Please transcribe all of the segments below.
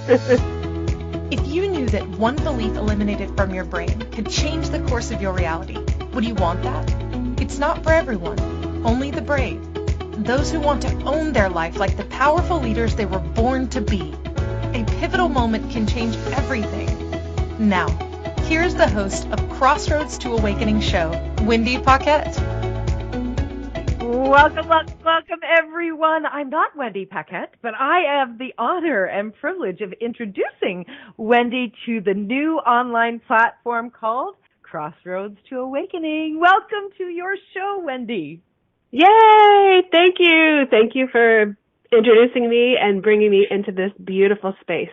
If you knew that one belief eliminated from your brain could change the course of your reality, would you want that? It's not for everyone, only the brave. Those who want to own their life like the powerful leaders they were born to be. A pivotal moment can change everything. Now, here's the host of Crossroads to Awakening show, Wendy Pocket. Welcome, everyone. I'm not Wendy Pocket, but I have the honor and privilege of introducing Wendy to the new online platform called Crossroads to Awakening. Welcome to your show, Wendy. Yay! Thank you. Thank you for introducing me and bringing me into this beautiful space.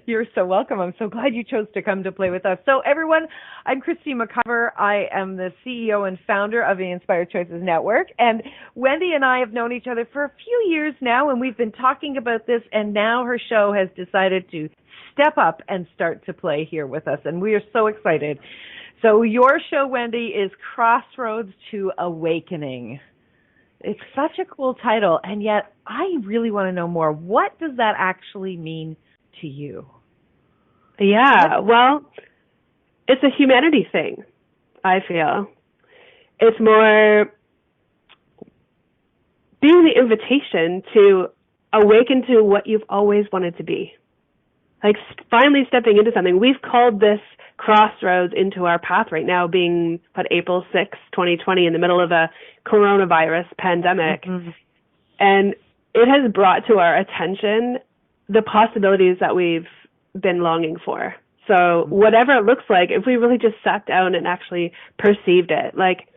You're so welcome. I'm so glad you chose to come to play with us. So everyone, I'm Christine McCover. I am the CEO and founder of the Inspired Choices Network. And Wendy and I have known each other for a few years now, and we've been talking about this, and now her show has decided to step up and start to play here with us. And we are so excited. So your show, Wendy, is Crossroads to Awakening. It's such a cool title, and yet I really want to know more. What does that actually mean to you? Yeah, well, it's a humanity thing, I feel. It's more being the invitation to awaken to what you've always wanted to be. Like finally stepping into something. We've called this crossroads into our path right now, being April 6th, 2020, in the middle of a coronavirus pandemic. Mm-hmm. And it has brought to our attention the possibilities that we've been longing for. So whatever it looks like, if we really just sat down and actually perceived it, like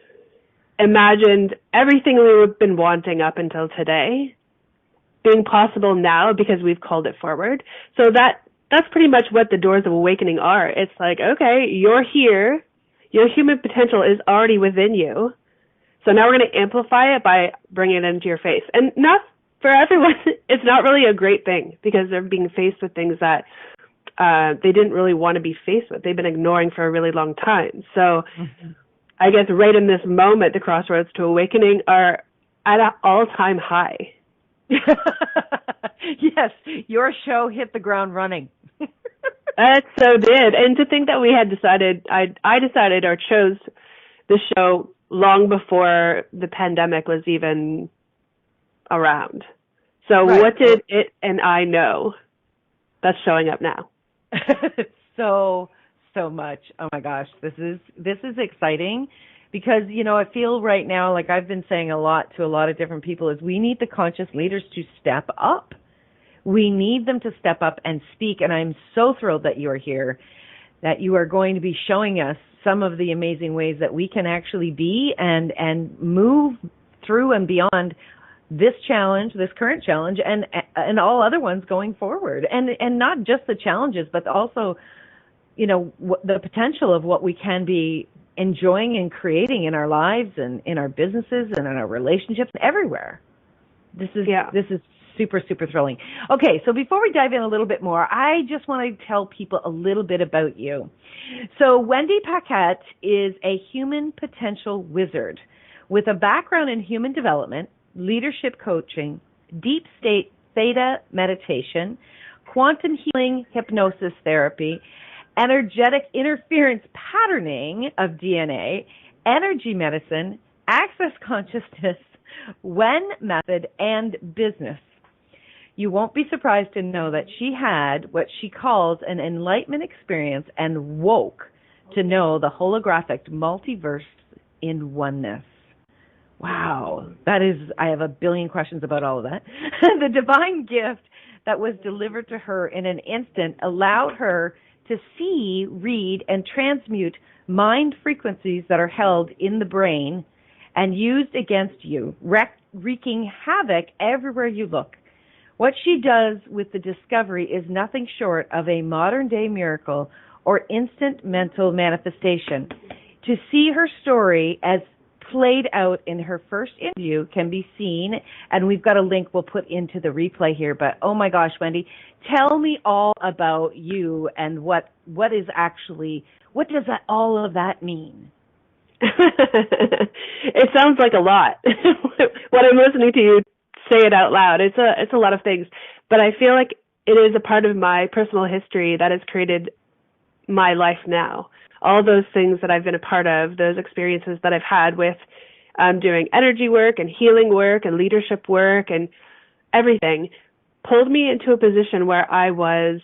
imagined everything we've been wanting up until today being possible now because we've called it forward. So that's pretty much what the doors of awakening are. It's like, okay, you're here. Your human potential is already within you. So now we're going to amplify it by bringing it into your face. And not for everyone, it's not really a great thing because they're being faced with things that they didn't really want to be faced with. They've been ignoring for a really long time. So I guess right in this moment, the Crossroads to Awakening are at an all-time high. Yes, your show hit the ground running. It so did. And to think that we had decided, I decided or chose the show long before the pandemic was even around. So right. What did it and I know that's showing up now? so much. Oh my gosh, this is exciting because, you know, I feel right now, like I've been saying a lot to a lot of different people, is we need the conscious leaders to step up. We need them to step up and speak, and I'm so thrilled that you are here, that you are going to be showing us some of the amazing ways that we can actually be and move through and beyond this challenge, this current challenge, and all other ones going forward. And not just the challenges, but also, you know, the potential of what we can be enjoying and creating in our lives and in our businesses and in our relationships and everywhere. This is super, super thrilling. Okay, so before we dive in a little bit more, I just want to tell people a little bit about you. So Wendy Pocket is a human potential wizard with a background in human development, leadership coaching, deep state theta meditation, quantum healing hypnosis therapy, energetic interference patterning of DNA, energy medicine, access consciousness, Wen method, and business. You won't be surprised to know that she had what she calls an enlightenment experience and woke to know the holographic multiverse in oneness. Wow, I have a billion questions about all of that. The divine gift that was delivered to her in an instant allowed her to see, read, and transmute mind frequencies that are held in the brain and used against you, wreaking havoc everywhere you look. What she does with the discovery is nothing short of a modern-day miracle or instant mental manifestation. To see her story as played out in her first interview can be seen, and we've got a link we'll put into the replay here, but oh my gosh, Wendy, tell me all about you and what does all of that mean? It sounds like a lot. When I'm listening to you say it out loud, it's a lot of things, but I feel like it is a part of my personal history that has created my life now. All those things that I've been a part of, those experiences that I've had with doing energy work and healing work and leadership work and everything, pulled me into a position where I was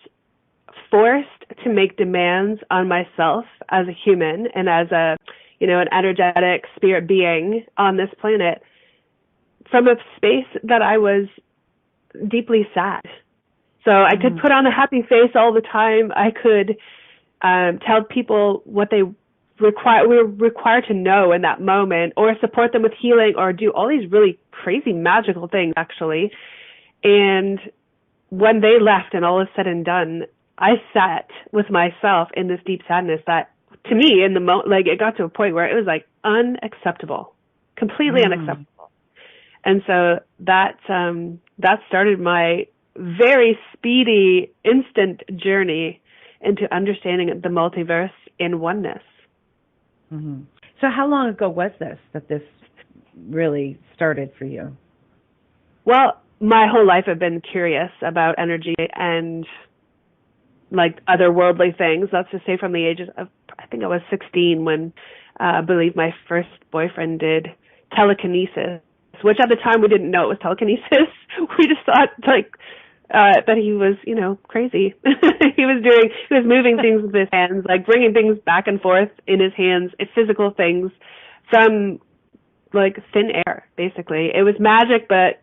forced to make demands on myself as a human and as a, an energetic spirit being on this planet from a space that I was deeply sad. So I could put on a happy face all the time. I could tell people what they were required to know in that moment, or support them with healing, or do all these really crazy magical things, actually. And when they left and all is said and done, I sat with myself in this deep sadness that, to me, in the it got to a point where it was like unacceptable, completely unacceptable. And so that started my very speedy, instant journey into understanding the multiverse in oneness. Mm-hmm. So how long ago was this that this really started for you? Well, my whole life I've been curious about energy and like otherworldly things. Let's just say from the ages of, I think I was 16 when I believe my first boyfriend did telekinesis, which at the time we didn't know it was telekinesis. We just thought that he was, crazy. he was moving things with his hands, like bringing things back and forth in his hands, physical things from like thin air, basically. It was magic, but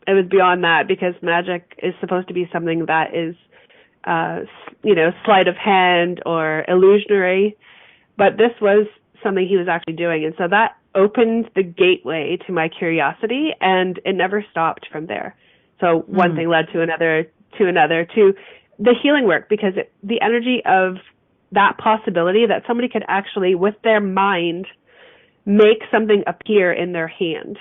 it was beyond that, because magic is supposed to be something that is, sleight of hand or illusionary. But this was something he was actually doing. And so that opened the gateway to my curiosity, and it never stopped from there. So one thing led to another, to the healing work, because the energy of that possibility that somebody could actually, with their mind, make something appear in their hand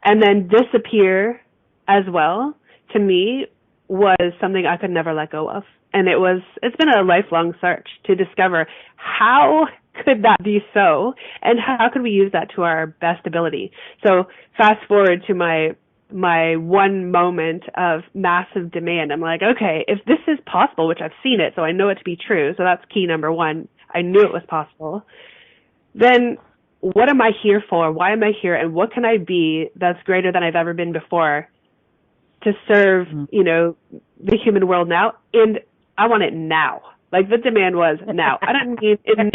and then disappear as well, to me, was something I could never let go of. And it's been a lifelong search to discover how could that be so, and how could we use that to our best ability. So fast forward to my one moment of massive demand. I'm like, okay, if this is possible, which I've seen it, so I know it to be true, so that's key number one. I knew it was possible. Then what am I here for? Why am I here? And what can I be that's greater than I've ever been before to serve, the human world now? And I want it now. Like, the demand was now. I don't mean in,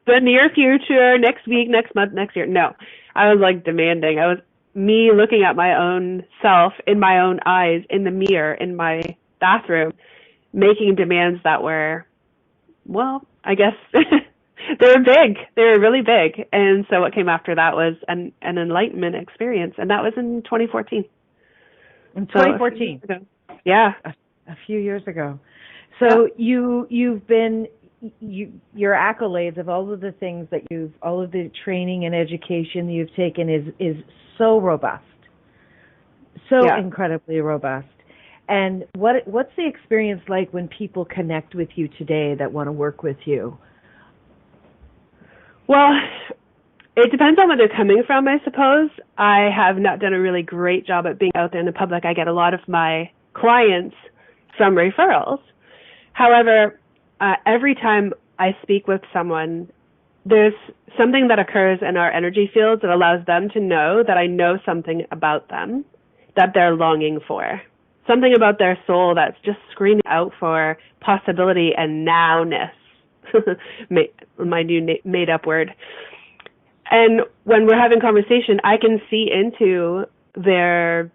the near future, next week, next month, next year. No, I was like demanding. I was me looking at my own self in my own eyes in the mirror in my bathroom, making demands that were, well, I guess they were big. They were really big. And so what came after that was an enlightenment experience. And that was in 2014. In 2014? So, yeah. A few years ago. So you've been, your accolades of all of the things that all of the training and education you've taken is so robust, so incredibly robust. And what's the experience like when people connect with you today that want to work with you? Well, it depends on where they're coming from, I suppose. I have not done a really great job at being out there in the public. I get a lot of my clients from referrals. However, every time I speak with someone, there's something that occurs in our energy fields that allows them to know that I know something about them that they're longing for. Something about their soul that's just screaming out for possibility and nowness. My new made-up word. And when we're having conversation, I can see into their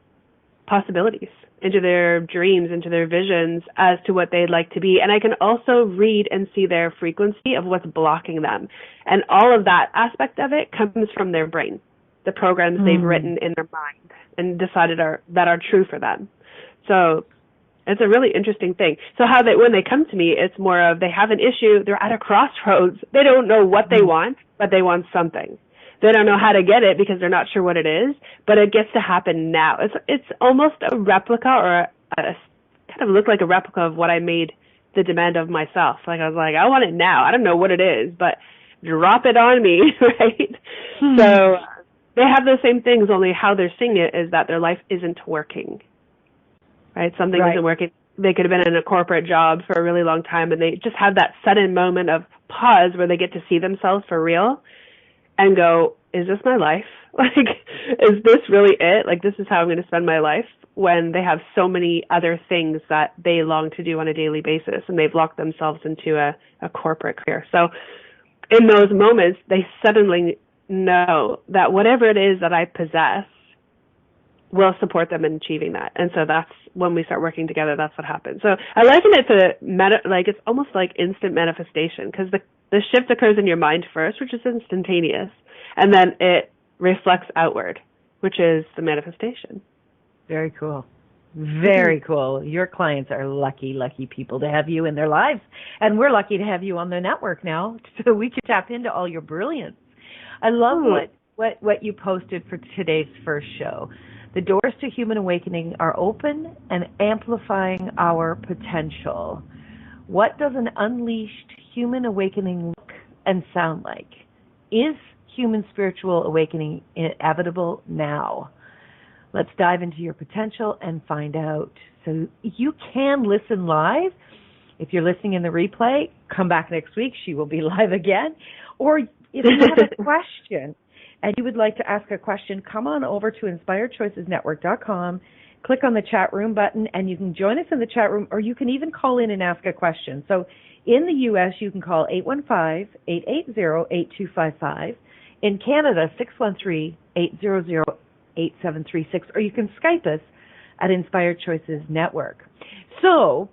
possibilities, into their dreams, into their visions as to what they'd like to be. And I can also read and see their frequency of what's blocking them. And all of that aspect of it comes from their brain, the programs they've written in their mind and decided that are true for them. So it's a really interesting thing. So when they come to me, it's more of they have an issue, they're at a crossroads. They don't know what they want, but they want something. They don't know how to get it because they're not sure what it is, but it gets to happen now. It's almost a replica, or kind of looked like a replica of what I made the demand of myself. Like, I was like, I want it now. I don't know what it is, but drop it on me, right? So they have the same things, only how they're seeing it is that their life isn't working, right? Something isn't working. they could have been in a corporate job for a really long time, and they just have that sudden moment of pause where they get to see themselves for real and go, is this my life? Like, is this really it? Like, this is how I'm going to spend my life, when they have so many other things that they long to do on a daily basis, and they've locked themselves into a corporate career. So in those moments, they suddenly know that whatever it is that I possess will support them in achieving that. And so that's when we start working together, that's what happens. So I liken it to like, it's almost like instant manifestation, because the shift occurs in your mind first, which is instantaneous, and then it reflects outward, which is the manifestation. Very cool. Very cool. Your clients are lucky, lucky people to have you in their lives. And we're lucky to have you on the network now, so we can tap into all your brilliance. I love what you posted for today's first show. The doors to human awakening are open and amplifying our potential. What does an unleashed human awakening look and sound like? Is human spiritual awakening inevitable now? Let's dive into your potential and find out. So you can listen live. If you're listening in the replay, come back next week. She will be live again. Or if you have a question and you would like to ask a question, come on over to inspiredchoicesnetwork.com, click on the chat room button, and you can join us in the chat room, or you can even call in and ask a question. So in the U.S., you can call 815-880-8255. In Canada, 613-800-8736, or you can Skype us at Inspired Choices Network. So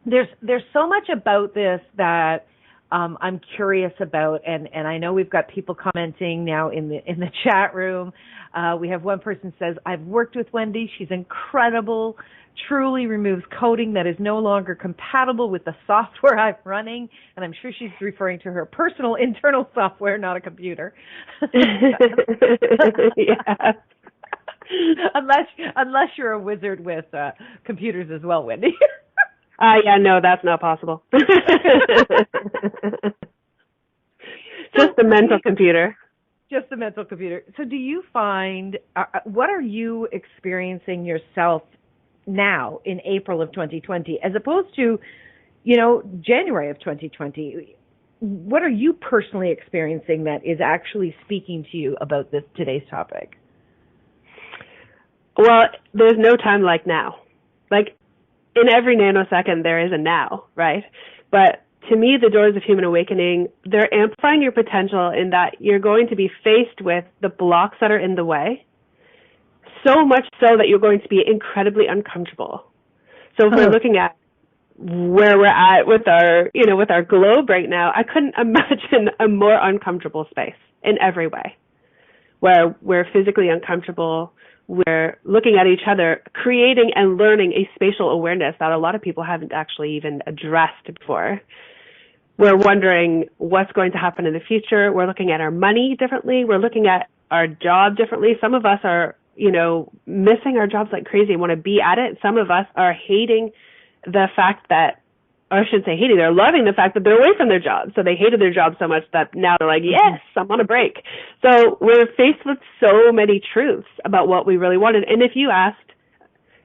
there's so much about this that I'm curious about, and I know we've got people commenting now in the chat room. We have one person says, I've worked with Wendy. She's incredible, truly removes coding that is no longer compatible with the software I'm running. And I'm sure she's referring to her personal internal software, not a computer. Yeah. Unless you're a wizard with computers as well, Wendy. Yeah, no, that's not possible. Just the mental computer. Just the mental computer. So do you find, what are you experiencing yourself now in April of 2020, as opposed to, January of 2020? What are you personally experiencing that is actually speaking to you about today's topic? Well, there's no time like now. Like, in every nanosecond, there is a now, right? But to me, the doors of human awakening, they're amplifying your potential in that you're going to be faced with the blocks that are in the way, so much so that you're going to be incredibly uncomfortable. So if we're looking at where we're at with our globe right now, I couldn't imagine a more uncomfortable space in every way, where we're physically uncomfortable. We're looking at each other, creating and learning a spatial awareness that a lot of people haven't actually even addressed before. We're wondering what's going to happen in the future. We're looking at our money differently. We're looking at our job differently. Some of us are, missing our jobs like crazy and want to be at it. Some of us are hating the fact that, or I shouldn't say hating, they're loving the fact that they're away from their jobs. So they hated their job so much that now they're like, yes, I'm on a break. So we're faced with so many truths about what we really wanted. And if you asked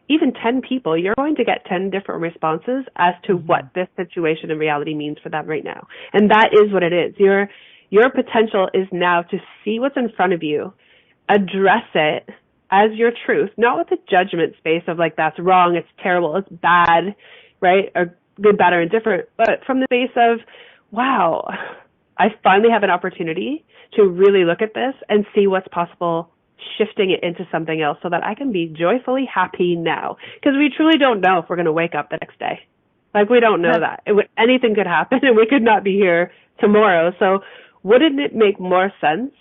even 10 people, you're going to get 10 different responses as to what this situation in reality means for them right now. And that is what it is. Your potential is now to see what's in front of you, address it as your truth, not with a judgment space of like, that's wrong, it's terrible, it's bad, right? Or good, bad, or indifferent, but from the base of, wow, I finally have an opportunity to really look at this and see what's possible, shifting it into something else so that I can be joyfully happy now. Because we truly don't know if we're going to wake up the next day. Like, we don't know that. Anything could happen and we could not be here tomorrow. So wouldn't it make more sense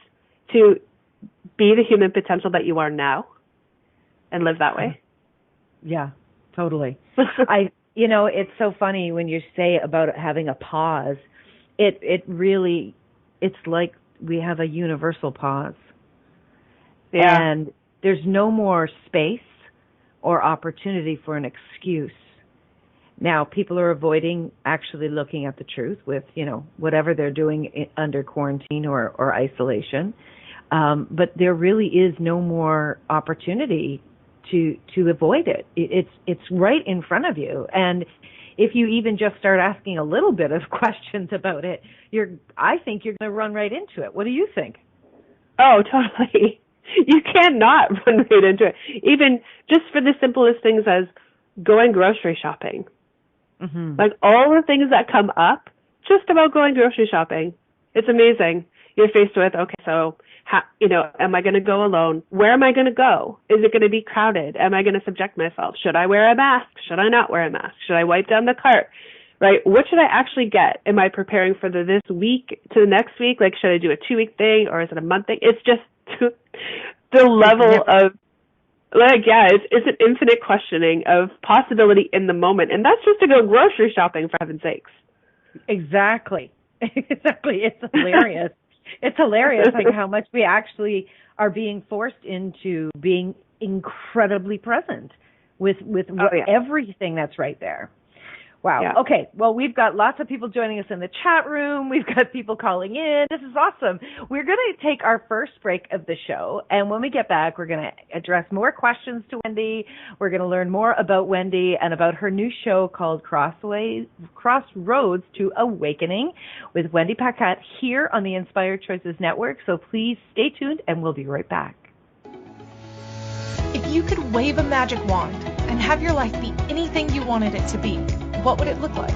to be the human potential that you are now and live that way? Yeah, totally. It's so funny when you say about having a pause. It really, it's like we have a universal pause. Yeah. And there's no more space or opportunity for an excuse. Now, people are avoiding actually looking at the truth with, whatever they're doing under quarantine or isolation. But there really is no more opportunity to avoid it. It's right in front of you. And if you even just start asking a little bit of questions about it, I think you're going to run right into it. What do you think? Oh, totally. You cannot run right into it. Even just for the simplest things as going grocery shopping. Mm-hmm. Like all the things that come up just about going grocery shopping. It's amazing. You're faced with, okay, so, am I going to go alone? Where am I going to go? Is it going to be crowded? Am I going to subject myself? Should I wear a mask? Should I not wear a mask? Should I wipe down the cart? Right? What should I actually get? Am I preparing for this week to the next week? Like, should I do a 2-week thing or is it a month thing? It's just the level of, it's an infinite questioning of possibility in the moment. And that's just to go grocery shopping, for heaven's sakes. Exactly. Exactly. It's hilarious. It's hilarious, like how much we actually are being forced into being incredibly present with everything that's right there. Wow. Yeah. Okay. Well, we've got lots of people joining us in the chat room. We've got people calling in. This is awesome. We're going to take our first break of the show. And when we get back, we're going to address more questions to Wendy. We're going to learn more about Wendy and about her new show called Crossroads to Awakening with Wendy Pocket here on the Inspired Choices Network. So please stay tuned and we'll be right back. If you could wave a magic wand and have your life be anything you wanted it to be, what would it look like?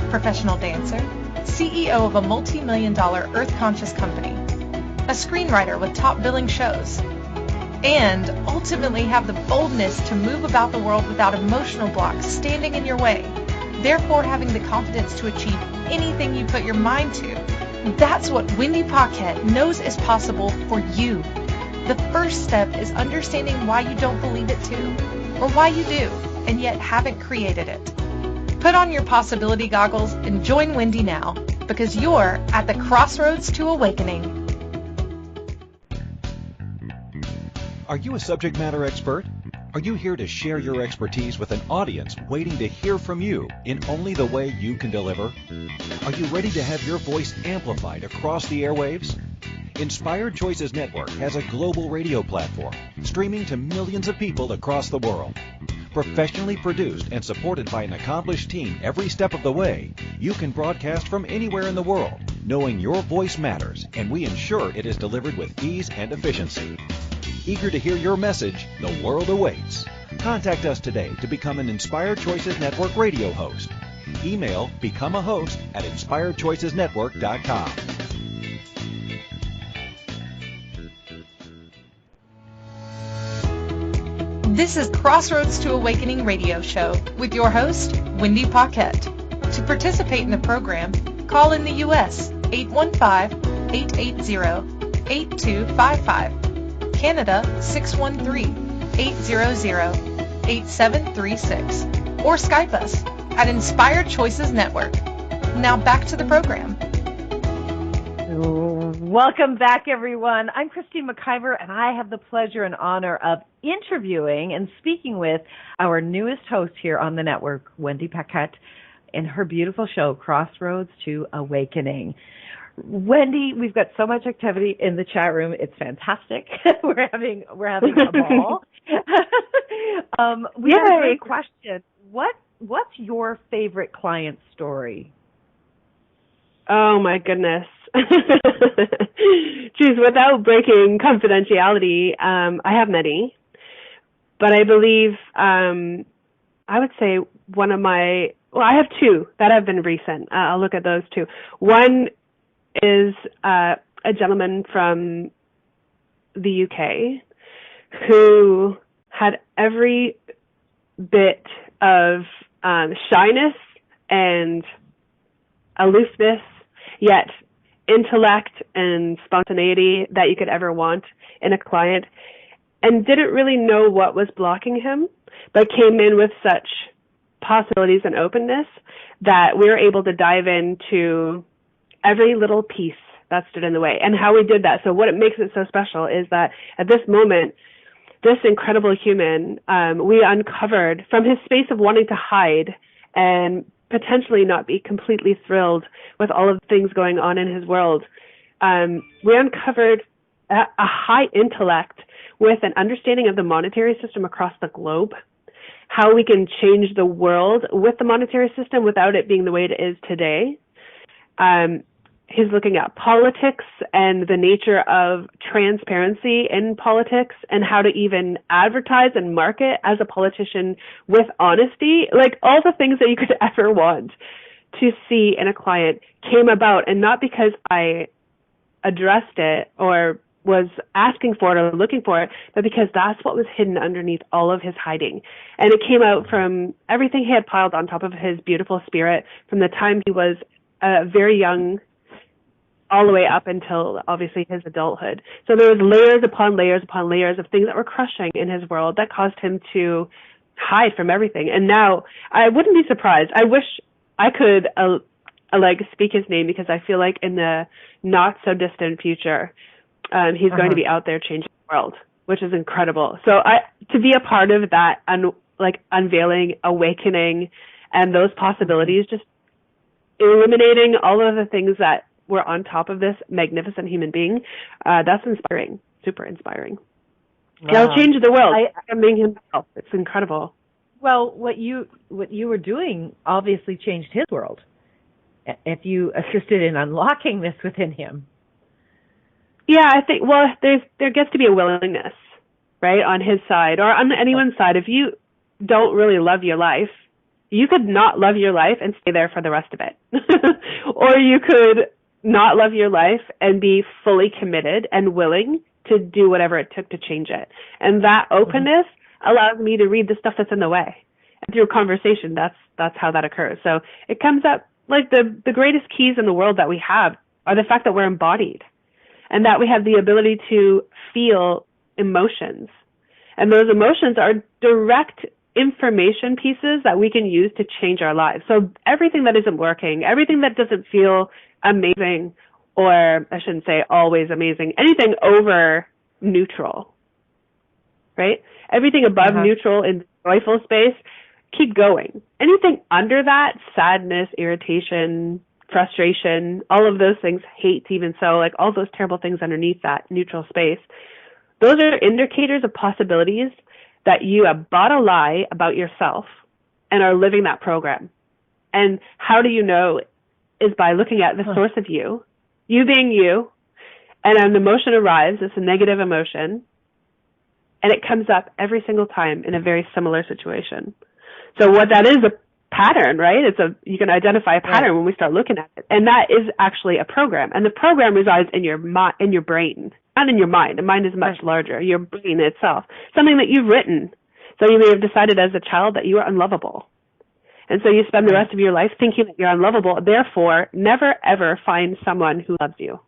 Professional dancer, CEO of a multi-million-dollar earth-conscious company, a screenwriter with top billing shows, and ultimately have the boldness to move about the world without emotional blocks standing in your way, therefore having the confidence to achieve anything you put your mind to. That's what Wendy Pocket knows is possible for you. The first step is understanding why you don't believe it too, or why you do, and yet haven't created it. Put on your possibility goggles and join Wendy now, because you're at the Crossroads to Awakening. Are you a subject matter expert? Are you here to share your expertise with an audience waiting to hear from you in only the way you can deliver? Are you ready to have your voice amplified across the airwaves? Inspired Choices Network has a global radio platform streaming to millions of people across the world. Professionally produced and supported by an accomplished team every step of the way, you can broadcast from anywhere in the world, knowing your voice matters, and we ensure it is delivered with ease and efficiency. Eager to hear your message, the world awaits. Contact us today to become an Inspired Choices Network radio host. Email becomeahost@inspiredchoicesnetwork.com. This is Crossroads to Awakening radio show with your host, Wendy Pocket. To participate in the program, call in the U.S. 815-880-8255, Canada 613-800-8736, or Skype us at Inspired Choices Network. Now back to the program. Welcome back, everyone. I'm Christine McIver, and I have the pleasure and honor of interviewing and speaking with our newest host here on the network, Wendy Pocket, in her beautiful show, Crossroads to Awakening. Wendy, we've got so much activity in the chat room. It's fantastic. We're having a ball. We have a great question. What's your favorite client story? Oh, my goodness. Geez, without breaking confidentiality, I have many, but I believe I would say I have two that have been recent. I'll look at those two. One is a gentleman from the UK who had every bit of shyness and aloofness, yet intellect and spontaneity that you could ever want in a client, and didn't really know what was blocking him, but came in with such possibilities and openness that we were able to dive into every little piece that stood in the way and how we did that. So what it makes it so special is that at this moment, this incredible human, we uncovered from his space of wanting to hide and potentially not be completely thrilled with all of the things going on in his world. We uncovered a high intellect with an understanding of the monetary system across the globe, how we can change the world with the monetary system without it being the way it is today. He's looking at politics and the nature of transparency in politics and how to even advertise and market as a politician with honesty. Like all the things that you could ever want to see in a client came about, and not because I addressed it or was asking for it or looking for it, but because that's what was hidden underneath all of his hiding. And it came out from everything he had piled on top of his beautiful spirit from the time he was very young all the way up until obviously his adulthood. So there was layers upon layers upon layers of things that were crushing in his world that caused him to hide from everything. And now I wouldn't be surprised. I wish I could like speak his name, because I feel like in the not so distant future, he's going to be out there changing the world, which is incredible. So to be a part of that, unveiling, awakening, and those possibilities, just eliminating all of the things that were on top of this magnificent human being, that's inspiring, super inspiring. Wow. He'll change the world. Being himself. It's incredible. Well, what you were doing obviously changed his world, if you assisted in unlocking this within him. Yeah, I think, well, there gets to be a willingness, right, on his side or on anyone's side. If you don't really love your life, you could not love your life and stay there for the rest of it. Or you could not love your life and be fully committed and willing to do whatever it took to change it. And that openness allows me to read the stuff that's in the way. And through conversation, that's how that occurs. So it comes up like the greatest keys in the world that we have are the fact that we're embodied and that we have the ability to feel emotions. And those emotions are direct information pieces that we can use to change our lives. So everything that isn't working, everything that doesn't feel amazing, or I shouldn't say always amazing, anything over neutral, right? Everything above neutral in the joyful space, keep going. Anything under that, sadness, irritation, frustration, all of those things, hate even so, like all those terrible things underneath that neutral space, those are indicators of possibilities that you have bought a lie about yourself and are living that program. And how do you know is by looking at the source of you being you, and an emotion arrives, it's a negative emotion, and it comes up every single time in a very similar situation. So what that is, a pattern, right? You can identify a pattern when we start looking at it. And that is actually a program. And the program resides in your brain, not in your mind. The mind is much larger, your brain itself, something that you've written. So you may have decided as a child that you are unlovable. And so you spend the rest of your life thinking that you're unlovable. Therefore, never, ever find someone who loves you.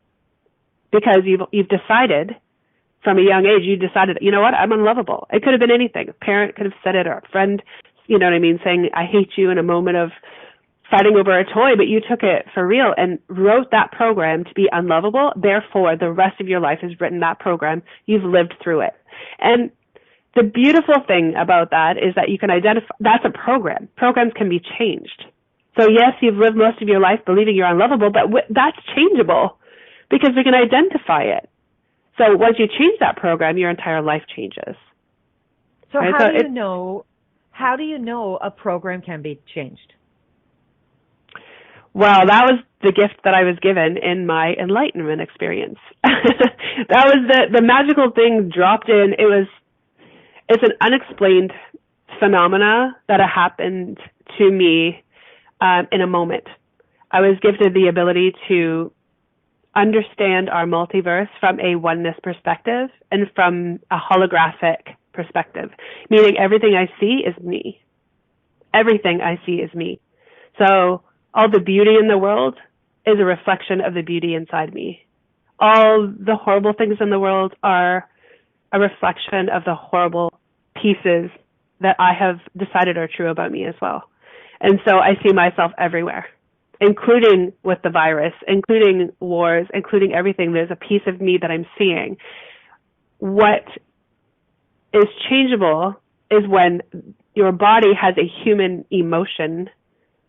Because you've decided from a young age, you decided, you know what, I'm unlovable. It could have been anything. A parent could have said it, or a friend, you know what I mean, saying, I hate you in a moment of fighting over a toy, but you took it for real and wrote that program to be unlovable. Therefore, the rest of your life has written that program. You've lived through it. And the beautiful thing about that is that you can identify, that's a program. Programs can be changed. So yes, you've lived most of your life believing you're unlovable, but that's changeable because we can identify it. So once you change that program, your entire life changes. So right? How do you know a program can be changed? Well, that was the gift that I was given in my enlightenment experience. That was the magical thing dropped in. It's an unexplained phenomena that happened to me in a moment. I was gifted the ability to understand our multiverse from a oneness perspective and from a holographic perspective, meaning everything I see is me. Everything I see is me. So all the beauty in the world is a reflection of the beauty inside me. All the horrible things in the world are a reflection of the horrible pieces that I have decided are true about me as well. And so I see myself everywhere, including with the virus, including wars, including everything. There's a piece of me that I'm seeing. What is changeable is when your body has a human emotion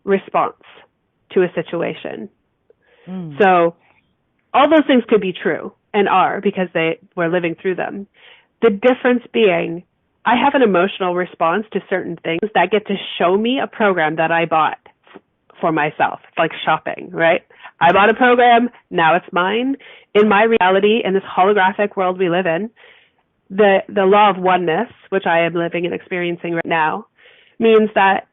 response to a situation. So all those things could be true and are because we're living through them. The difference being, I have an emotional response to certain things that get to show me a program that I bought for myself. It's like shopping, right? I bought a program, now it's mine. In my reality, in this holographic world we live in, the law of oneness, which I am living and experiencing right now, means that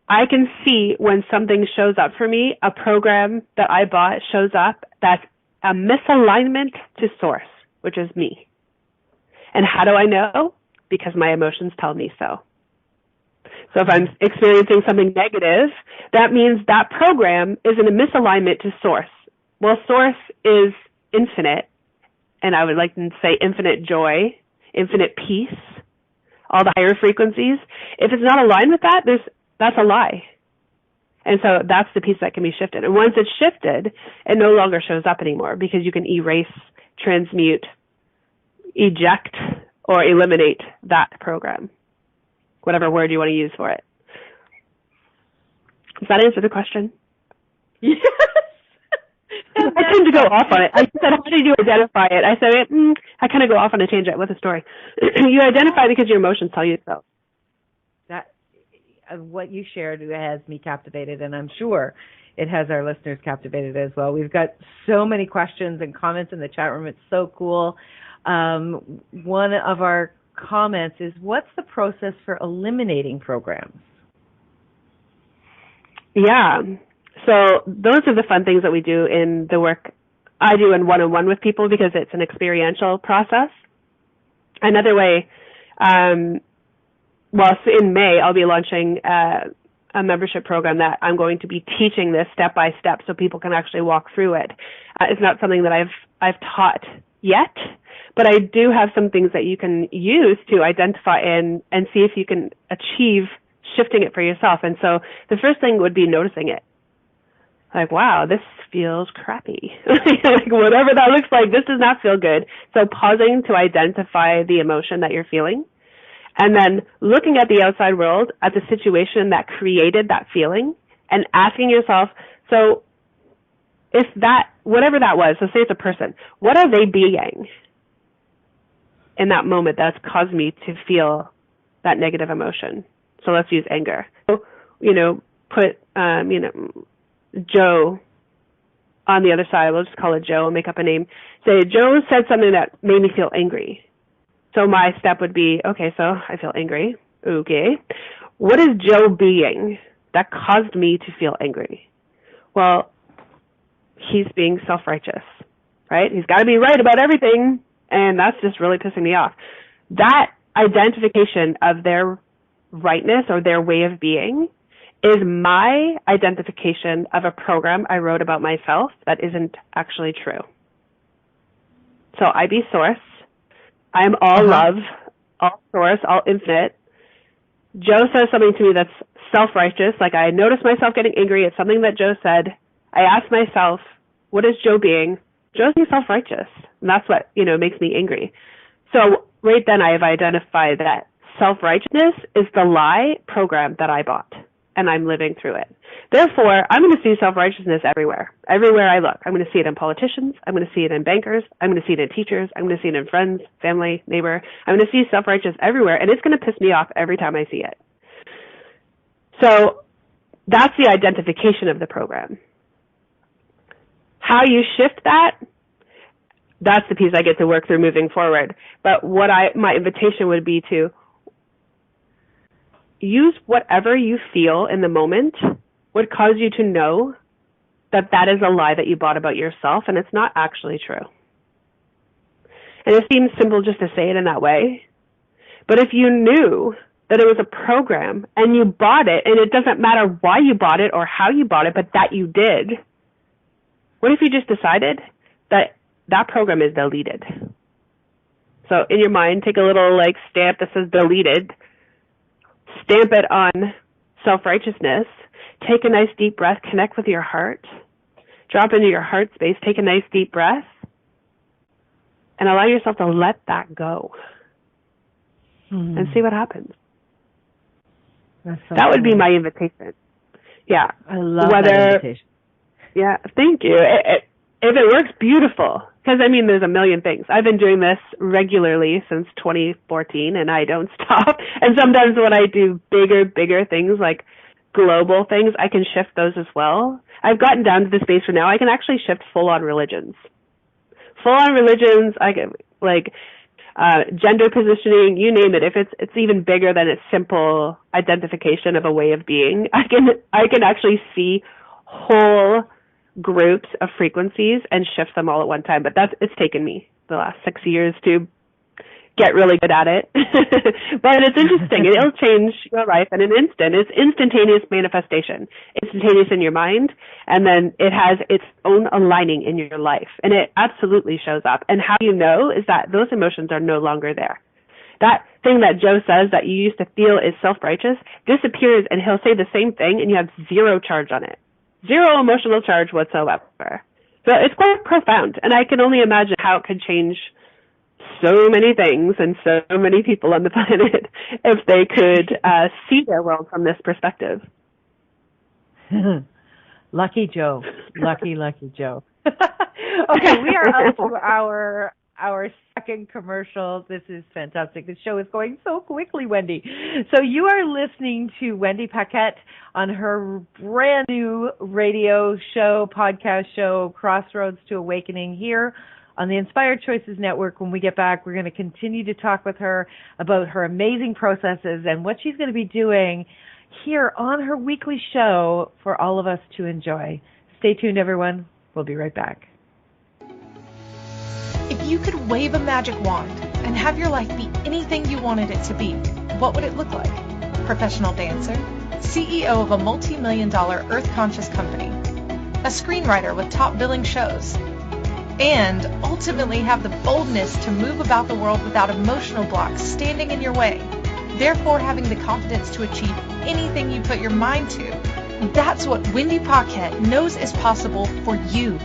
I can see when something shows up for me, a program that I bought shows up that's a misalignment to source, which is me. And how do I know? Because my emotions tell me so. So if I'm experiencing something negative, that means that program is in a misalignment to source. Well, source is infinite, and I would like to say infinite joy, infinite peace, all the higher frequencies. If it's not aligned with that, that's a lie. And so that's the piece that can be shifted. And once it's shifted, it no longer shows up anymore because you can erase, transmute, eject, or eliminate that program, whatever word you want to use for it. Does that answer the question? Yes. I tend to go off on it. I said, how did you identify it? I said, I kind of go off on a tangent with a story. You identify because your emotions tell you so. That what you shared has me captivated, and I'm sure it has our listeners captivated as well. We've got so many questions and comments in the chat room. It's so cool. One of our comments is, what's the process for eliminating programs? Yeah. So those are the fun things that we do in the work I do in one-on-one with people because it's an experiential process. Another way, in May, I'll be launching a membership program that I'm going to be teaching this step by step so people can actually walk through it. It's not something that I've taught yet, but I do have some things that you can use to identify and see if you can achieve shifting it for yourself. And so the first thing would be noticing it. Like, wow, this feels crappy. Like, whatever that looks like, this does not feel good. So pausing to identify the emotion that you're feeling. And then looking at the outside world, at the situation that created that feeling, and asking yourself, so if that, whatever that was, so say it's a person, what are they being in that moment that's caused me to feel that negative emotion? So let's use anger. So, put, Joe on the other side. We'll just call it Joe and make up a name. Say, Joe said something that made me feel angry. So my step would be, okay, so I feel angry. Okay. What is Joe being that caused me to feel angry? Well, he's being self-righteous, right? He's got to be right about everything, and that's just really pissing me off. That identification of their rightness or their way of being is my identification of a program I wrote about myself that isn't actually true. So I be source. I am all love, all source, all infinite. Joe says something to me that's self-righteous, like I notice myself getting angry at something that Joe said. I ask myself, what is Joe being? Joe's being self-righteous, and that's what, makes me angry. So right then I have identified that self-righteousness is the lie program that I bought, and I'm living through it. Therefore, I'm going to see self-righteousness everywhere I look. I'm going to see it in politicians. I'm going to see it in bankers. I'm going to see it in teachers. I'm going to see it in friends, family, neighbor. I'm going to see self-righteous everywhere, and it's going to piss me off every time I see it. So that's the identification of the program. How you shift that's the piece I get to work through moving forward. But my invitation would be to use whatever you feel in the moment would cause you to know that that is a lie that you bought about yourself, and it's not actually true. And it seems simple just to say it in that way. But if you knew that it was a program and you bought it, and it doesn't matter why you bought it or how you bought it, but that you did, what if you just decided that that program is deleted? So in your mind, take a little stamp that says deleted, stamp it on self-righteousness, take a nice deep breath, connect with your heart, drop into your heart space, take a nice deep breath, and allow yourself to let that go and see what happens. That would be my invitation. Yeah. I love that invitation. Yeah, thank you. If it works, beautiful. Because, I mean, there's a million things. I've been doing this regularly since 2014, and I don't stop. And sometimes when I do bigger things, like global things, I can shift those as well. I've gotten down to the space where now I can actually shift full-on religions. Full-on religions, I can, like, gender positioning, you name it. If it's even bigger than a simple identification of a way of being, I can actually see whole groups of frequencies and shift them all at one time. But it's taken me the last 6 years to get really good at it. But it's interesting. It'll change your life in an instant. It's instantaneous manifestation, instantaneous in your mind, and then it has its own aligning in your life. And it absolutely shows up. And how you know is that those emotions are no longer there. That thing that Joe says that you used to feel is self-righteous disappears, and he'll say the same thing, and you have zero charge on it. Zero emotional charge whatsoever. So it's quite profound, and I can only imagine how it could change so many things and so many people on the planet if they could see their world from this perspective. Lucky Joe. Lucky Joe. Okay, we are up to our second commercial. This is fantastic. The show is going so quickly, Wendy. So you are listening to Wendy Pocket on her brand new radio show, podcast show, Crossroads to Awakening, here on the Inspired Choices Network. When we get back, we're going to continue to talk with her about her amazing processes and what she's going to be doing here on her weekly show for all of us to enjoy. Stay tuned, everyone. We'll be right back. If you could wave a magic wand and have your life be anything you wanted it to be, what would it look like? Professional dancer, CEO of a multi-million-dollar earth-conscious company, a screenwriter with top billing shows, and ultimately have the boldness to move about the world without emotional blocks standing in your way, therefore having the confidence to achieve anything you put your mind to. That's what Wendy Pocket knows is possible for you.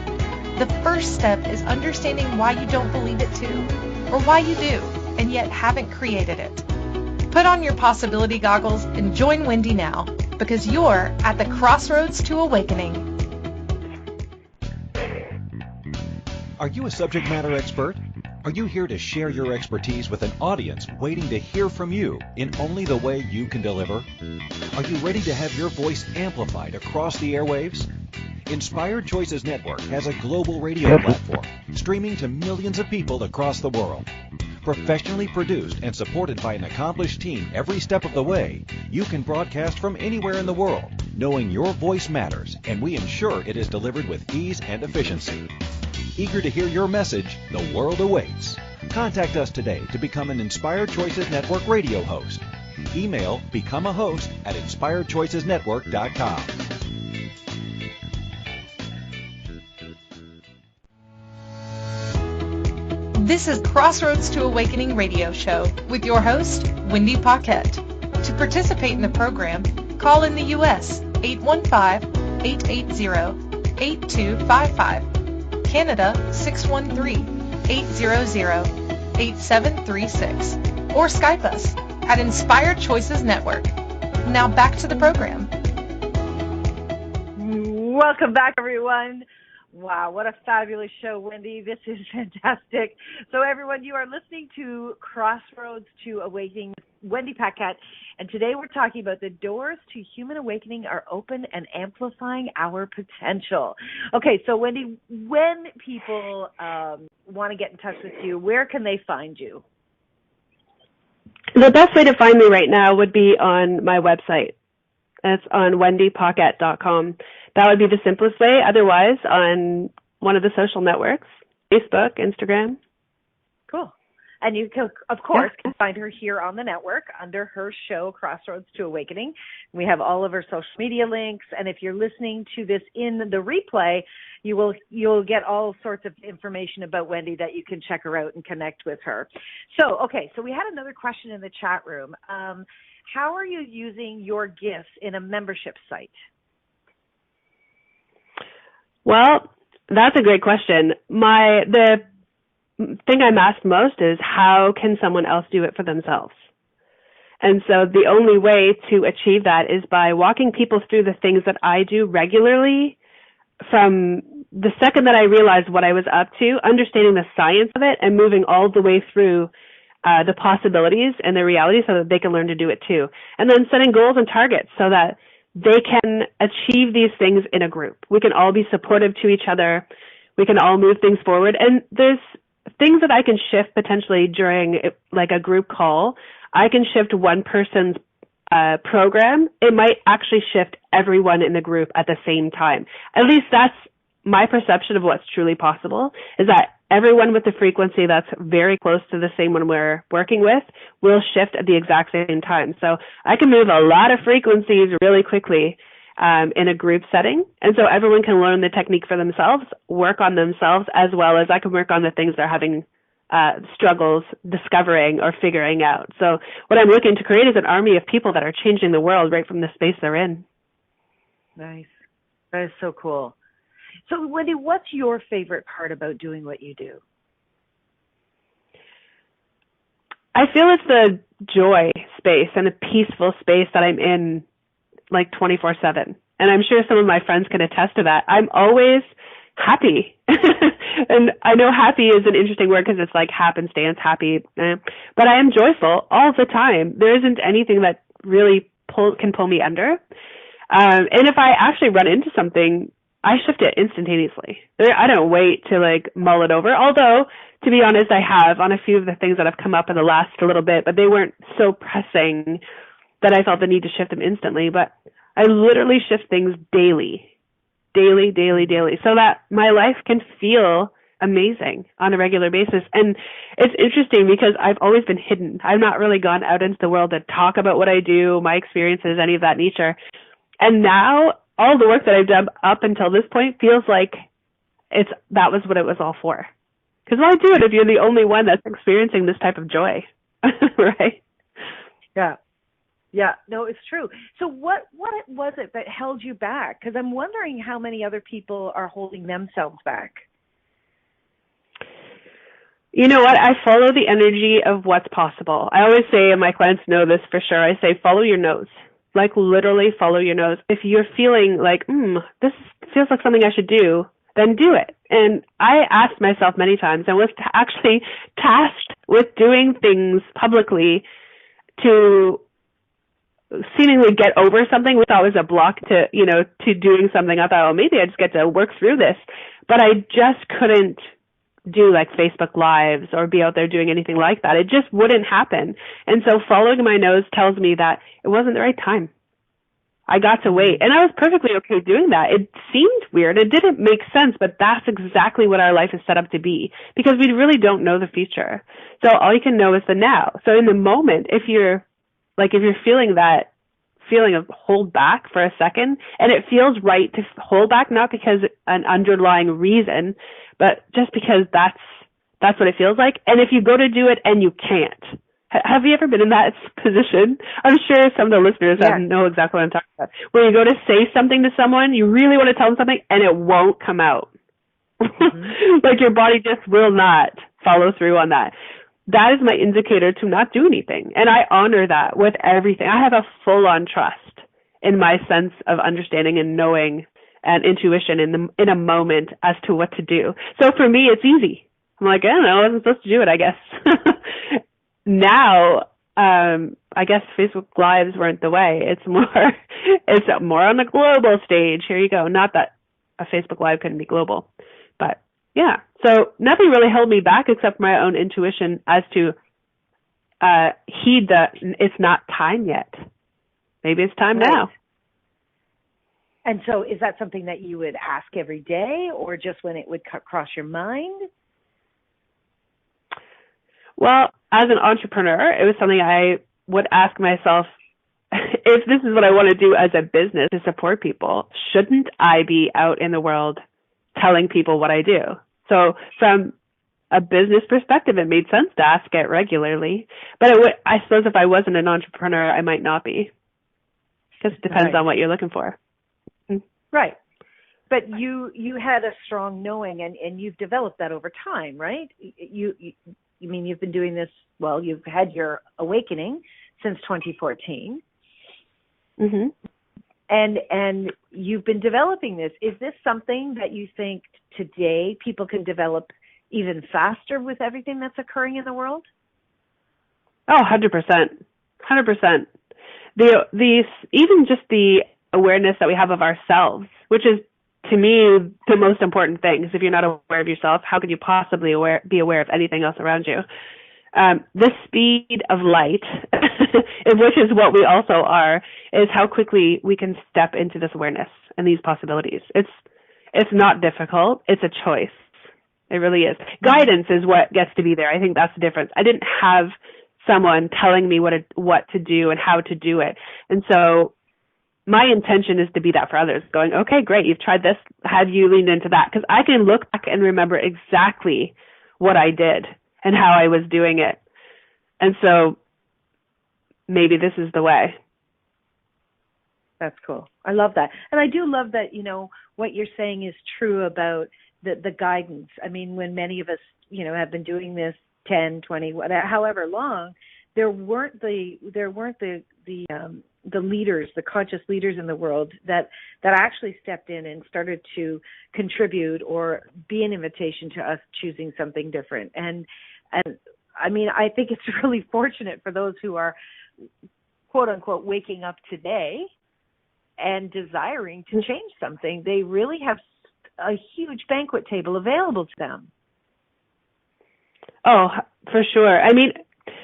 The first step is understanding why you don't believe it too, or why you do, and yet haven't created it. Put on your possibility goggles and join Wendy now, because you're at the Crossroads to Awakening. Are you a subject matter expert? Are you here to share your expertise with an audience waiting to hear from you in only the way you can deliver? Are you ready to have your voice amplified across the airwaves? Inspired Choices Network has a global radio platform streaming to millions of people across the world. Professionally produced and supported by an accomplished team every step of the way, you can broadcast from anywhere in the world, knowing your voice matters, and we ensure it is delivered with ease and efficiency. Eager to hear your message? The world awaits. Contact us today to become an Inspired Choices Network radio host. Email becomeahost@inspiredchoicesnetwork.com. This is Crossroads to Awakening radio show with your host, Wendy Pocket. To participate in the program, call in the U.S. 815-880-8255, Canada 613-800-8736, or Skype us at Inspired Choices Network. Now back to the program. Welcome back, everyone. Wow, what a fabulous show, Wendy. This is fantastic. So, everyone, you are listening to Crossroads to Awakening with Wendy Pocket, and today we're talking about the doors to human awakening are open and amplifying our potential. Okay, so, Wendy, when people want to get in touch with you, where can they find you? The best way to find me right now would be on my website. It's on wendypocket.com. That would be the simplest way. Otherwise, on one of the social networks, Facebook, Instagram. Cool. And you can, of course, can find her here on the network under her show, Crossroads to Awakening. We have all of her social media links. And if you're listening to this in the replay, you'll get all sorts of information about Wendy that you can check her out and connect with her. So, okay, so we had another question in the chat room. How are you using your gifts in a membership site? Well, that's a great question. The thing I'm asked most is, how can someone else do it for themselves? And so the only way to achieve that is by walking people through the things that I do regularly, from the second that I realized what I was up to, understanding the science of it and moving all the way through the possibilities and the reality so that they can learn to do it too. And then setting goals and targets so that they can achieve these things in a group. We can all be supportive to each other. We can all move things forward. And there's things that I can shift potentially during like a group call. I can shift one person's program. It might actually shift everyone in the group at the same time. At least that's my perception of what's truly possible, is that everyone with the frequency that's very close to the same one we're working with will shift at the exact same time. So I can move a lot of frequencies really quickly in a group setting. And so everyone can learn the technique for themselves, work on themselves, as well as I can work on the things they're having struggles discovering or figuring out. So what I'm looking to create is an army of people that are changing the world right from the space they're in. Nice. That is so cool. So, Wendy, what's your favorite part about doing what you do? I feel it's the joy space and the peaceful space that I'm in like 24/7. And I'm sure some of my friends can attest to that. I'm always happy. And I know happy is an interesting word because it's like happenstance, happy. But I am joyful all the time. There isn't anything that really can pull me under. And if I actually run into something, I shift it instantaneously. I don't wait to like mull it over. Although, to be honest, I have on a few of the things that have come up in the last little bit, but they weren't so pressing that I felt the need to shift them instantly. But I literally shift things daily, so that my life can feel amazing on a regular basis. And it's interesting because I've always been hidden. I've not really gone out into the world to talk about what I do, my experiences, any of that nature. And now all the work that I've done up until this point feels like that was what it was all for. Because why do it if you're the only one that's experiencing this type of joy, right? Yeah. Yeah, no, it's true. So what was it that held you back? Because I'm wondering how many other people are holding themselves back. You know what? I follow the energy of what's possible. I always say, and my clients know this for sure, I say, follow your nose. Like literally follow your nose. If you're feeling like, this feels like something I should do, then do it. And I asked myself many times and was actually tasked with doing things publicly to seemingly get over something we thought was a block to doing something. I thought, maybe I just get to work through this. But I just couldn't do like Facebook Lives or be out there doing anything like that. It just wouldn't happen. And so following my nose tells me that it wasn't the right time. I got to wait. And I was perfectly okay doing that. It seemed weird. It didn't make sense, but that's exactly what our life is set up to be, because we really don't know the future. So all you can know is the now. So in the moment, if you're feeling that feeling of hold back for a second, and it feels right to hold back, not because an underlying reason, but just because that's what it feels like. And if you go to do it and you can't, have you ever been in that position? I'm sure some of the listeners know exactly what I'm talking about. Where you go to say something to someone, you really want to tell them something, and it won't come out. Mm-hmm. Like your body just will not follow through on that. That is my indicator to not do anything. And I honor that with everything. I have a full-on trust in my sense of understanding and knowing and intuition in a moment as to what to do. So for me, it's easy. I'm like, I don't know, I wasn't supposed to do it, I guess. Now, I guess Facebook Lives weren't the way. It's more on the global stage. Here you go. Not that a Facebook Live couldn't be global, but yeah. So nothing really held me back except my own intuition as to heed that it's not time yet. Maybe it's time now. And so is that something that you would ask every day or just when it would cross your mind? Well, as an entrepreneur, it was something I would ask myself, if this is what I want to do as a business to support people, shouldn't I be out in the world telling people what I do? So from a business perspective, it made sense to ask it regularly. But I suppose if I wasn't an entrepreneur, I might not be. Because it depends on what you're looking for. Right. But you had a strong knowing, and you've developed that over time, right? You mean you've been doing this, well, you've had your awakening since 2014. Mm-hmm. And you've been developing this. Is this something that you think today people can develop even faster with everything that's occurring in the world? Oh, 100%. 100%. Even just the awareness that we have of ourselves, which is, to me, the most important thing. Because if you're not aware of yourself, how could you possibly be aware of anything else around you? The speed of light, which is what we also are, is how quickly we can step into this awareness and these possibilities. It's not difficult. It's a choice. It really is. Guidance is what gets to be there. I think that's the difference. I didn't have someone telling me what to do and how to do it. And so my intention is to be that for others, going, okay, great, you've tried this. Have you leaned into that? Because I can look back and remember exactly what I did and how I was doing it. And so maybe this is the way. That's cool. I love that. And I do love that, what you're saying is true about the guidance. I mean, when many of us, have been doing this 10, 20, whatever, however long, there weren't the leaders, the conscious leaders in the world that actually stepped in and started to contribute or be an invitation to us choosing something different. And I mean, I think it's really fortunate for those who are, quote unquote, waking up today and desiring to change something. They really have a huge banquet table available to them. Oh, for sure. I mean,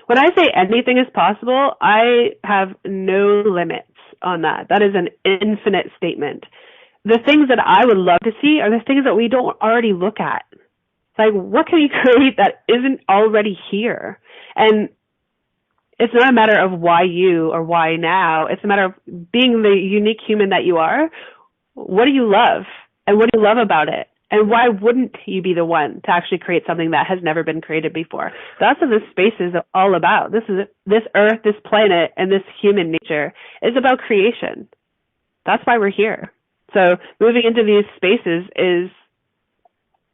when I say anything is possible, I have no limits on that. That is an infinite statement. The things that I would love to see are the things that we don't already look at. It's like, what can we create that isn't already here? And it's not a matter of why you or why now. It's a matter of being the unique human that you are. What do you love? And what do you love about it? And why wouldn't you be the one to actually create something that has never been created before? That's what this space is all about. This earth, this planet, and this human nature is about creation. That's why we're here. So moving into these spaces is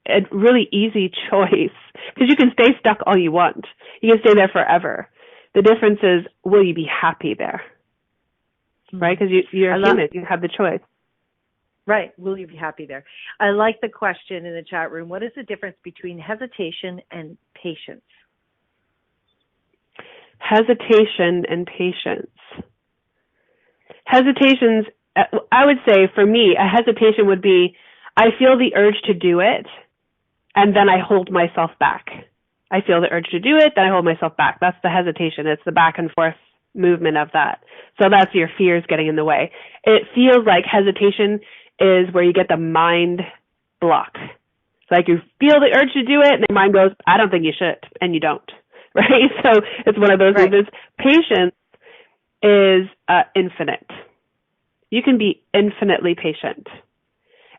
a really easy choice because you can stay stuck all you want. You can stay there forever. The difference is, will you be happy there? Right? Because you're human. You have the choice. Right. Will you be happy there? I like the question in the chat room. What is the difference between hesitation and patience? Hesitation and patience. Hesitations, I would say for me, a hesitation would be, I feel the urge to do it, and then I hold myself back. I feel the urge to do it, then I hold myself back. That's the hesitation. It's the back and forth movement of that. So that's your fears getting in the way. It feels like hesitation is where you get the mind block. It's like you feel the urge to do it, and the mind goes, I don't think you should, and you don't. Right? So it's one of those movements. Patience is infinite. You can be infinitely patient.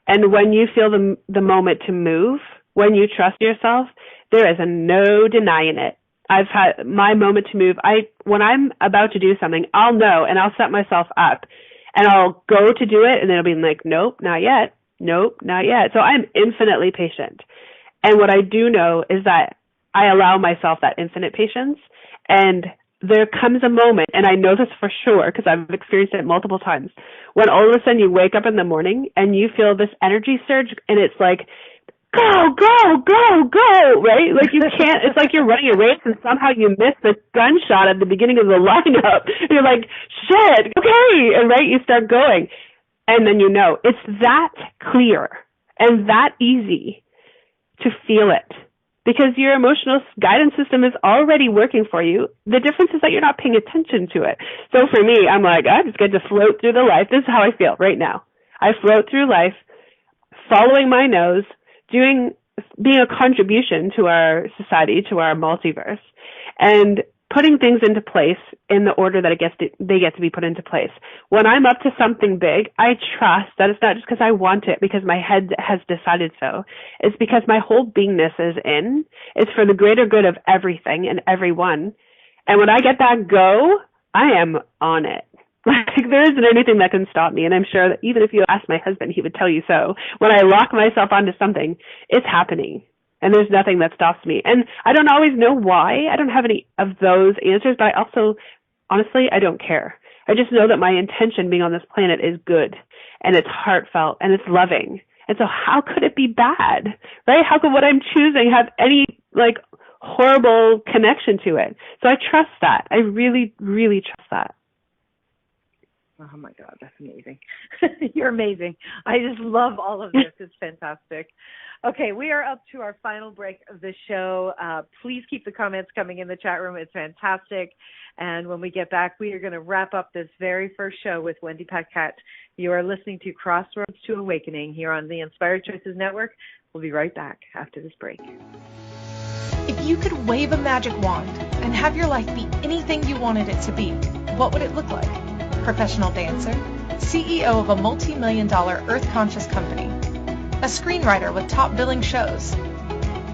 And when you feel the moment to move, when you trust yourself, there is no denying it. I've had my moment to move. When I'm about to do something, I'll know, and I'll set myself up, and I'll go to do it, and it'll be like, nope, not yet. Nope, not yet. So I'm infinitely patient. And what I do know is that I allow myself that infinite patience, and there comes a moment, and I know this for sure because I've experienced it multiple times, when all of a sudden you wake up in the morning and you feel this energy surge, and it's like, go, go, go, go, right? Like you can't, it's like you're running a race and somehow you miss the gunshot at the beginning of the lineup. You're like, shit, okay, and right, you start going. And then it's that clear and that easy to feel it because your emotional guidance system is already working for you. The difference is that you're not paying attention to it. So for me, I'm like, I just get to float through the life. This is how I feel right now. I float through life, following my nose, being a contribution to our society, to our multiverse, and putting things into place in the order that they get to be put into place. When I'm up to something big, I trust that it's not just because I want it, because my head has decided so. It's because my whole beingness is in. It's for the greater good of everything and everyone. And when I get that go, I am on it. Like, there isn't anything that can stop me. And I'm sure that even if you ask my husband, he would tell you so. When I lock myself onto something, it's happening. And there's nothing that stops me. And I don't always know why. I don't have any of those answers, but I also, honestly, I don't care. I just know that my intention being on this planet is good, and it's heartfelt, and it's loving. And so how could it be bad, right? How could what I'm choosing have any, like, horrible connection to it? So I trust that. I really, really trust that. Oh, my God, that's amazing. You're amazing. I just love all of this. It's fantastic. Okay, we are up to our final break of the show. Please keep the comments coming in the chat room. It's fantastic. And when we get back, we are going to wrap up this very first show with Wendy Pocket. You are listening to Crossroads to Awakening here on the Inspired Choices Network. We'll be right back after this break. If you could wave a magic wand and have your life be anything you wanted it to be, what would it look like? Professional dancer, CEO of a multi-million-dollar earth-conscious company, a screenwriter with top billing shows,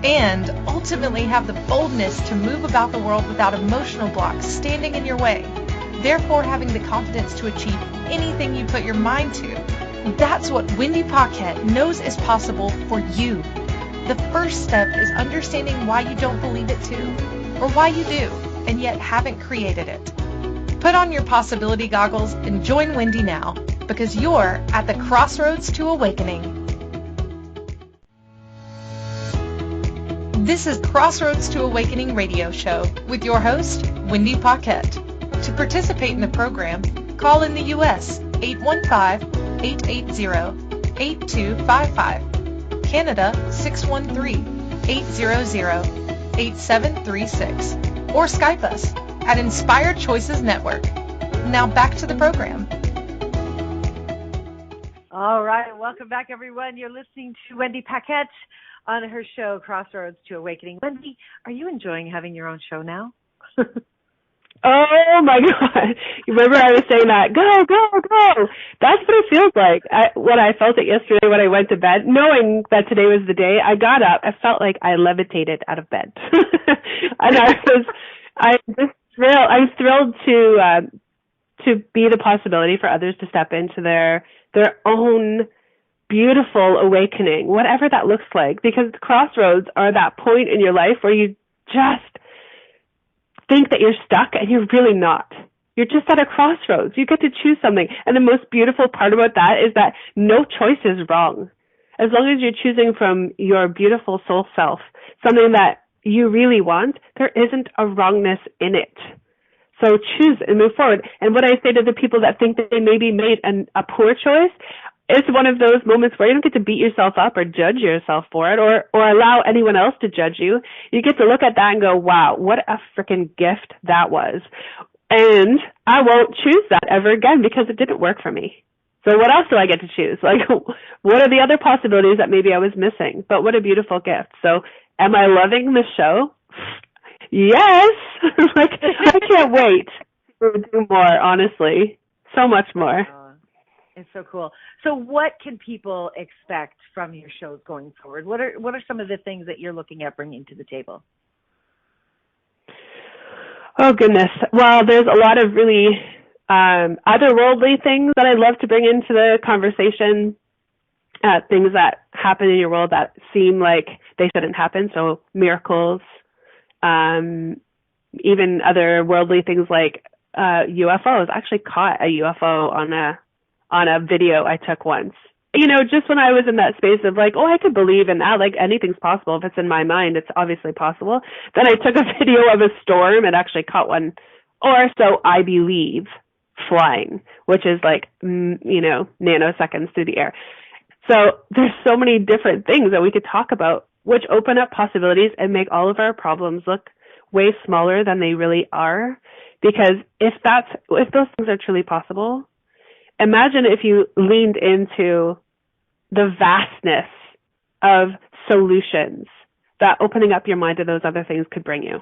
and ultimately have the boldness to move about the world without emotional blocks standing in your way, therefore having the confidence to achieve anything you put your mind to. That's what Wendy Pocket knows is possible for you. The first step is understanding why you don't believe it too, or why you do, and yet haven't created it. Put on your possibility goggles and join Wendy now, because you're at the Crossroads to Awakening. This is Crossroads to Awakening radio show with your host, Wendy Pocket. To participate in the program, call in the U.S. 815-880-8255, Canada 613-800-8736, or Skype us at Inspired Choices Network. Now back to the program. All right, welcome back, everyone. You're listening to Wendy Pocket on her show, Crossroads to Awakening. Wendy, are you enjoying having your own show now? Oh, my God. You remember I was saying that, go, go, go. That's what it feels like. When I felt it yesterday when I went to bed, knowing that today was the day, I got up. I felt like I levitated out of bed. And I'm thrilled to be the possibility for others to step into their own beautiful awakening, whatever that looks like, because the crossroads are that point in your life where you just think that you're stuck and you're really not. You're just at a crossroads. You get to choose something. And the most beautiful part about that is that no choice is wrong. As long as you're choosing from your beautiful soul self, something that you really want, there isn't a wrongness in it. So choose and move forward. And what I say to the people that think that they maybe made a poor choice, it's one of those moments where you don't get to beat yourself up or judge yourself for it or allow anyone else to judge you. You get to look at that and go, wow, what a freaking gift that was. And I won't choose that ever again because it didn't work for me. So what else do I get to choose? Like, what are the other possibilities that maybe I was missing? But what a beautiful gift. So am I loving the show? Yes. Like, I can't wait to do more, honestly. So much more. It's so cool. So what can people expect from your shows going forward? What are some of the things that you're looking at bringing to the table? Oh, goodness. Well, there's a lot of really otherworldly things that I'd love to bring into the conversation, things that happen in your world that seem like they shouldn't happen, so miracles, even other worldly things like UFOs. I actually caught a UFO on a video I took once. You know, just when I was in that space of like, oh, I could believe in that, like anything's possible. If it's in my mind, it's obviously possible. Then I took a video of a storm and actually caught one, or so I believe, flying, which is like, nanoseconds through the air. So there's so many different things that we could talk about, which open up possibilities and make all of our problems look way smaller than they really are. Because if those things are truly possible, imagine if you leaned into the vastness of solutions that opening up your mind to those other things could bring you.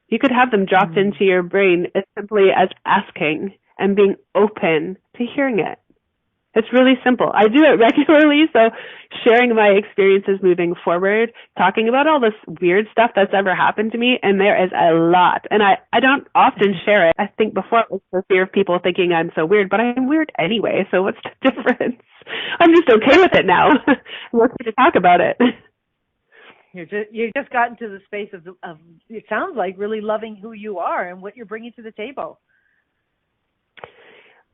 You could have them dropped into your brain as simply as asking and being open to hearing it. It's really simple. I do it regularly, so sharing my experiences moving forward, talking about all this weird stuff that's ever happened to me, and there is a lot. And I don't often share it. I think before it was for fear of people thinking I'm so weird, but I'm weird anyway, so what's the difference? I'm just okay with it now. I'm okay to talk about it. You just got into the space of it sounds like really loving who you are and what you're bringing to the table.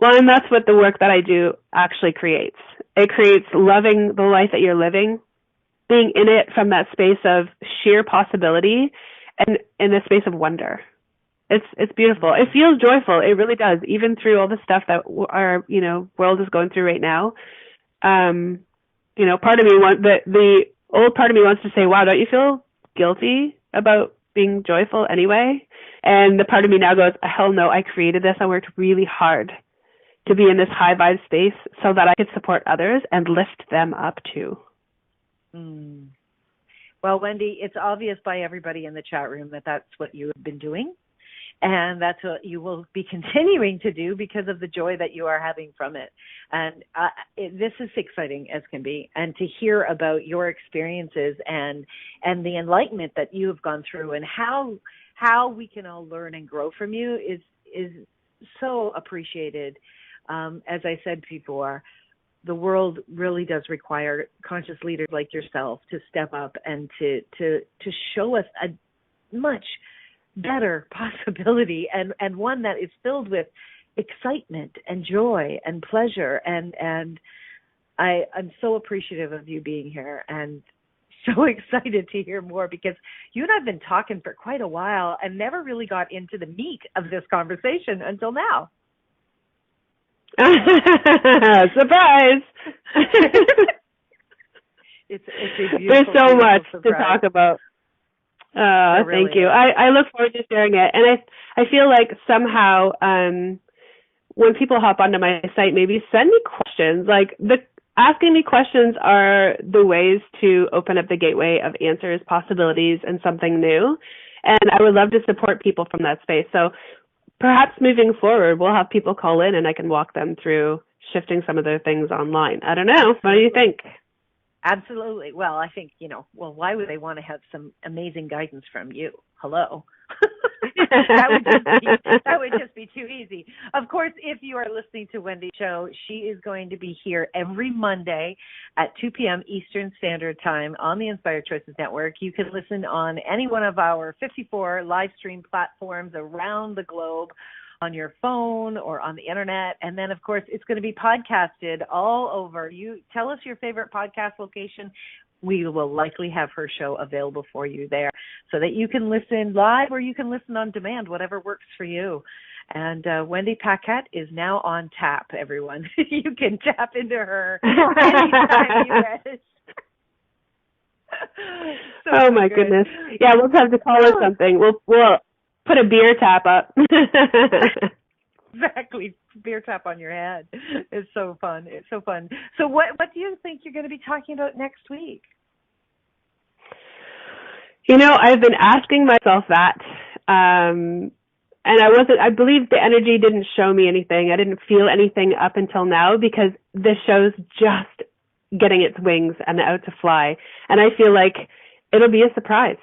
Well, and that's what the work that I do actually creates. It creates loving the life that you're living, being in it from that space of sheer possibility and in a space of wonder. It's beautiful. It feels joyful. It really does, even through all the stuff that our world is going through right now. Part of me the old part of me wants to say, "Wow, don't you feel guilty about being joyful anyway?" And the part of me now goes, "Hell no! I created this. I worked really hard to be in this high vibe space so that I could support others and lift them up too." Mm. Well, Wendy, it's obvious by everybody in the chat room that that's what you have been doing. And that's what you will be continuing to do because of the joy that you are having from it. And this is exciting as can be. And to hear about your experiences and the enlightenment that you have gone through and how we can all learn and grow from you is so appreciated. As I said before, the world really does require conscious leaders like yourself to step up and to show us a much better possibility and one that is filled with excitement and joy and pleasure. And I'm so appreciative of you being here and so excited to hear more, because you and I have been talking for quite a while and never really got into the meat of this conversation until now. Surprise! It's a There's so much surprise to talk about. Really thank you. is. I look forward to sharing it. And I feel like somehow when people hop onto my site, maybe send me questions. Like asking me questions are the ways to open up the gateway of answers, possibilities, and something new. And I would love to support people from that space. So perhaps moving forward, we'll have people call in and I can walk them through shifting some of their things online. I don't know. What do you think? Absolutely. Well, I think, why would they want to have some amazing guidance from you? Hello. that would just be too easy. Of course, if you are listening to Wendy's show, she is going to be here every Monday at 2 p.m. Eastern Standard Time on the Inspired Choices Network. You can listen on any one of our 54 live stream platforms around the globe, on your phone or on the internet. And then, of course, it's going to be podcasted all over. You tell us your favorite podcast location. We will likely have her show available for you there so that you can listen live or you can listen on demand, whatever works for you. And Wendy Pocket is now on tap, everyone. You can tap into her anytime you wish. Oh, my goodness. Yeah, we'll have to call her something. We'll put a beer tap up. Exactly. Beer tap on your head. It's so fun. It's so fun. So what do you think you're going to be talking about next week? I've been asking myself that. And I believe the energy didn't show me anything. I didn't feel anything up until now because this show's just getting its wings and out to fly. And I feel like it'll be a surprise.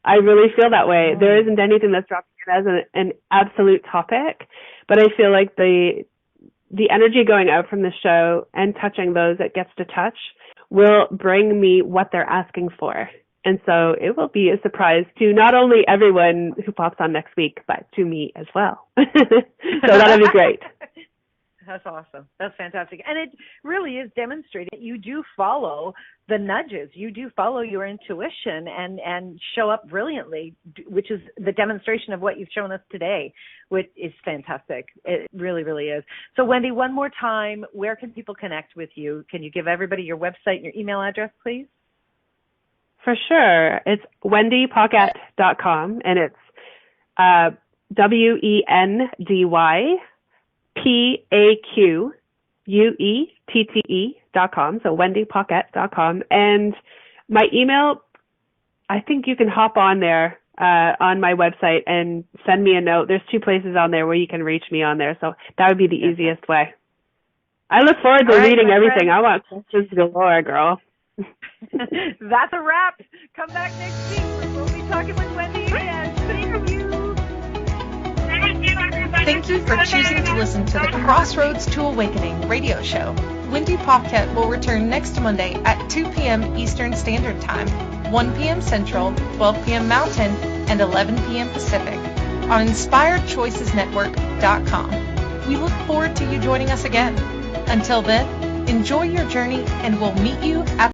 I really feel that way. There isn't anything that's dropped in as an absolute topic, but I feel like the energy going out from the show and touching those it gets to touch will bring me what they're asking for. And so it will be a surprise to not only everyone who pops on next week, but to me as well. So that'll be great. That's awesome. That's fantastic. And it really is demonstrating that you do follow the nudges. You do follow your intuition and show up brilliantly, which is the demonstration of what you've shown us today, which is fantastic. It really, really is. So, Wendy, one more time, where can people connect with you? Can you give everybody your website and your email address, please? For sure. It's wendypocket.com, and it's WendyPaquette.com, so wendypocket.com. And my email, I think you can hop on there on my website and send me a note. There's 2 places on there where you can reach me on there, so that would be the easiest way. I look forward to reading everything. Friend. I want questions galore, girl. That's a wrap. Come back next week. We'll be talking with Wendy again. Thank you. Thank you for choosing to listen to the Crossroads to Awakening radio show. Wendy Pocket will return next Monday at 2 p.m. Eastern Standard Time, 1 p.m. Central, 12 p.m. Mountain, and 11 p.m. Pacific on InspiredChoicesNetwork.com. We look forward to you joining us again. Until then, enjoy your journey and we'll meet you at